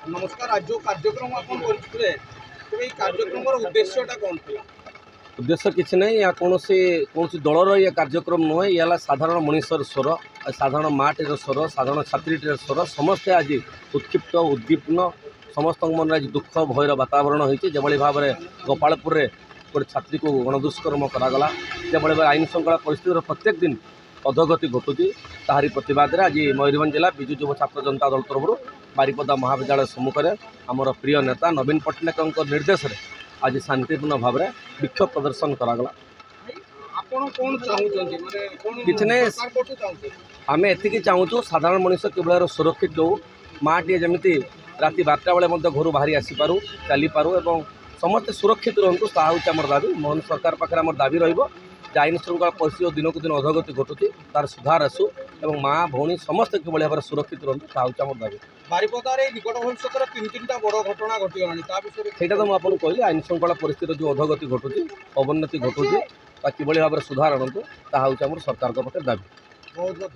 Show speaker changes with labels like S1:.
S1: नमस्कार। आज जो कार्यक्रम आपण करथिले तो এই कार्यक्रम उद्देश्यटा कौन था?
S2: उद्देश्य किसी नहीं या कौन दलर ये कार्यक्रम नुहे ये साधारण मनीषर स्वर साधारण माटीर स्वर साधारण छात्रीटर स्वर समस्ते आज उत्क्षिप्त उद्दीपन समस्त मन आज दुख भयर वातावरण होती जो भाव में गोपालपुर में गोटे छात्री को गणदुष्कर्म करागला जो भाव आईन श्रृंखला परिस्थितिर प्रत्येक दिन अधोगति घटुची ताहारी प्रतिवाद में आज मयूरभंज जिला विजु युव छात्र जनता दल तरफ बारिपदा महाविद्यालय सम्मुख में आमर प्रिय नेता नवीन पट्टनायक निर्देश में आज शांतिपूर्ण भाव में विक्षोभ प्रदर्शन करागला। किसी नहीं आम एति चाहूँ साधारण मनीष किभली सुरक्षित हो माटी जमी राति 12टा बेले घर बाहरी आसीपारू चलीपारू और समस्ते सुरक्षित रुहतु ता हूँ आम दाबी मोहन सरकार पाखे आम दाबी रही आईन श्रृंखला परिस्थिति दिन को दिन अधोगति घटुची तार सुधार आसू और माँ भौणी समस्ते किभली भाव सुरक्षित रुहतु ता हूँ आम दाबी।
S1: बारिपदार निकट भविष्य तीन बड़ घटना घटीगला
S2: ସେଇଟା ତ ମୁଁ ଆପଣଙ୍କୁ କହିଲି ଆଇନ ଶୃଙ୍ଖଳା ପରିସ୍ଥିତିର ଯେଉଁ ଅଧୋଗତି ଘଟୁଛି ଅବନତି ଘଟୁଛି ତା କିଭଳି ଭାବରେ ସୁଧାର ଆଣନ୍ତୁ ତାହା ହେଉଛି ଆମର ସରକାରଙ୍କ ପାଖରେ ଦାବି।
S1: बहुत बहुत